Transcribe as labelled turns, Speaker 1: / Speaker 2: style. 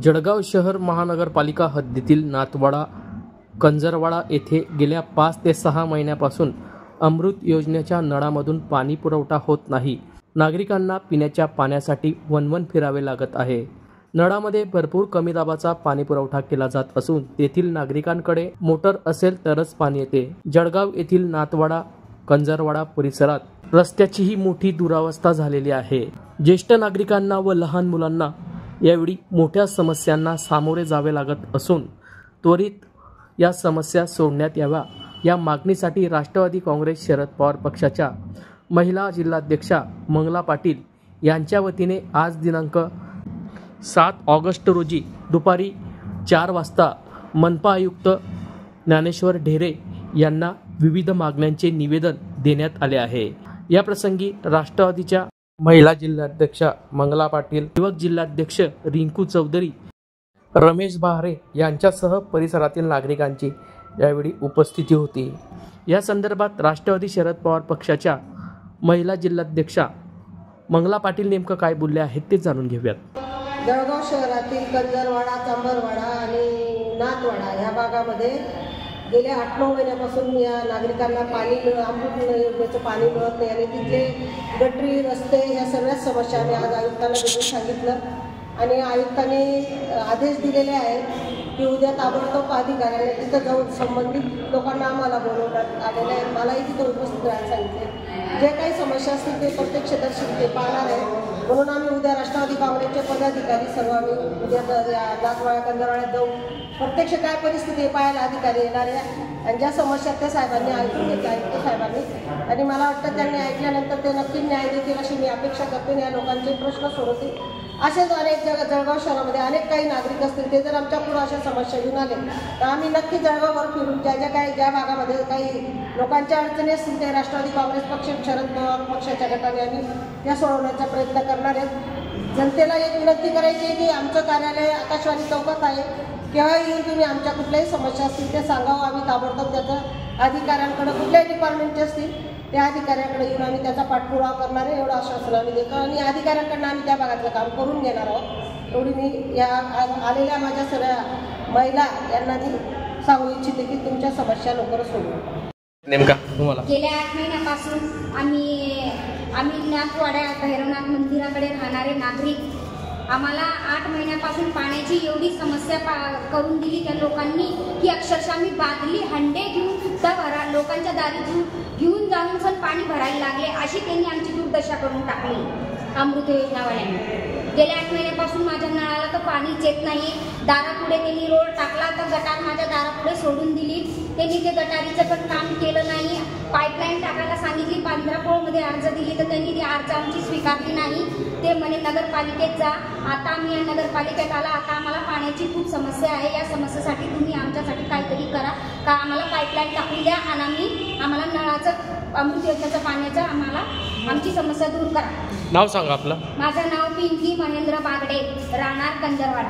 Speaker 1: जळगाव शहर महानगरपालिका हद्दीतील नाथवाडा कंजरवाडा येथे गेल्या 5 ते 6 महिन्यापासून अमृत योजनेच्या नळामधून पाणी पुरवठा होत नाही। नागरिकांना पिण्याच्या पाण्यासाठी वणवण फिरावे लागत आहे। नळामध्ये भरपूर कमी दाबाचा पाणी पुरवठा केला जात असून तेथील नागरिकांकडे मोटर असेल तरच पाणी येते। जळगाव येथील नाथवाडा कंजरवाडा परिसरात रस्त्याचीही मोठी दुरावस्था झालेली आहे। ज्येष्ठ नागरिकांना व लहान मुलांना यावेळी मोठ्या समस्यांना सामोरे जावे लागत असून त्वरित या समस्या सोडण्यात याव्या या मागणीसाठी राष्ट्रवादी काँग्रेस शरद पवार पक्षाच्या महिला जिल्हाध्यक्षा मंगला पाटील यांच्या वतीने आज दिनांक 7 ऑगस्ट रोजी दुपारी 4 वाजता मनपा आयुक्त ज्ञानेश्वर ढेरे यांना विविध मागण्यांचे निवेदन देण्यात आले आहे। या प्रसंगी राष्ट्रवादीच्या महिला जिल्हाध्यक्षा मंगला पाटील, युवक जिल्हाध्यक्ष रिंकू चौधरी, रमेश बहारे यांच्यासह परिसरातील नागरिकांची यावेळी उपस्थिती होती। या संदर्भात राष्ट्रवादी शरद पवार पक्षाच्या महिला जिल्हाध्यक्षा मंगला पाटील नेमकं काय बोलले आहेत ते जाणून घेऊयात।
Speaker 2: जळगाव शहरातील कंजरवाडा, चांबरवाडा आणि नाथवाडा या भागामध्ये गेल्या 8-9 महिन्यापासून या नागरिकांना पाणी अमृत योजनेचं पाणी मिळत नाही आणि तिथले गटरी, रस्ते ह्या सगळ्या समस्या आम्ही आज आयुक्तांना भेटून सांगितलं आणि आयुक्तांनी आदेश दिलेले आहेत की उद्या ताबडतोब अधिकाऱ्यांनी तिथं जाऊन संबंधित लोकांना आम्हाला बोलवण्यात आलेलं आहे। मलाही तिथं उपस्थित राहायला सांगितले। जे काही समस्या असतील ते प्रत्यक्षदर्शी ते पाहणार आहे। म्हणून आम्ही उद्या राष्ट्रवादी काँग्रेसचे पदाधिकारी सर्व आम्ही उद्या या नाथवाडा कंजरवाड्यात जाऊन प्रत्यक्ष काय परिस्थिती पाहायला अधिकारी येणार आहे आणि ज्या समस्या त्या साहेबांनी ऐकून घेतल्या आयुक्त साहेबांनी आणि मला वाटतं त्यांनी ऐकल्यानंतर ते नक्की न्याय देतील अशी मी अपेक्षा करते। या लोकांचे प्रश्न सोडवतील। असेच अनेक जळगाव शहरामध्ये अनेक काही नागरिक असतील ते जर आमच्या पुढे अशा समस्या घेऊन आले तर आम्ही नक्की जळगाववर फिरून ज्या भागामध्ये काही लोकांच्या अडचणी असतील ते राष्ट्रवादी काँग्रेस पक्ष, शरद पवार पक्षाच्या गटाने आम्ही त्या सोडवण्याचा प्रयत्न करणार आहेत। जनतेला एक विनंती करायची आहे की आमचं कार्यालय आकाशवाणी चौकात आहे। केव्हा येऊन तुम्ही आमच्या कुठल्याही समस्या असतील ते सांगावं। आम्ही ताबडतोब त्याचं अधिकाऱ्यांकडे कुठल्याही डिपार्टमेंटचे असतील त्या अधिकाऱ्यांकडे येऊन आम्ही त्याचा पाठपुरावा करणार आहे एवढं आश्वासन आम्ही देतो आणि अधिकाऱ्यांकडून आम्ही त्या भागातलं काम करून घेणार आहोत। एवढी मी या आलेल्या माझ्या सगळ्या महिला यांना मी सांगू इच्छिते की तुमच्या समस्या लवकर सोडवा।
Speaker 1: नेमका तुम्हाला
Speaker 3: गेल्या 8 महिन्यापासून आम्ही नाथवाडा भैरवनाथ मंदिराकडे राहणारे नागरिक आम्हाला 8 महिन्यापासून पाण्याची एवढी समस्या करून दिली त्या लोकांनी की अक्षरशः आम्ही बादली, हंडे घेऊन सुद्धा लोकांच्या दारी घेऊन जाऊन पण पाणी भरायला लागले अशी त्यांनी आमची दुर्दशा करून टाकली अमृत योजनावाल्यांनी। गेल्या 8 महिन्यापासून माझ्या नळाला तर पाणीच येत नाही। दारापुढे त्यांनी रोड टाकला तर गटार माझ्या दारापुढे सोडून दिली। त्यांनी ते गटारीचं पण काम केलं नाही। पाईपलाईन टाकायला सांगितली, 15 अर्ज दिली तर त्यांनी ती अर्ज आमची स्वीकारली नाही। ते म्हणे नगरपालिकेत जा। आता आम्ही या नगरपालिकेत आला, आता आम्हाला पाण्याची खूप समस्या आहे, या समस्येसाठी तुम्ही आमच्यासाठी काहीतरी करा का आम्हाला पाईपलाईन टाकून द्या आणि आम्हाला नळाचं अमृत योजनेचं पाण्याचं आमची समस्या दूर करा।
Speaker 1: नाव सांगा आपलं।
Speaker 3: माझं नाव पिंकी महेंद्र बागडे, राहणार कंजरवाडा।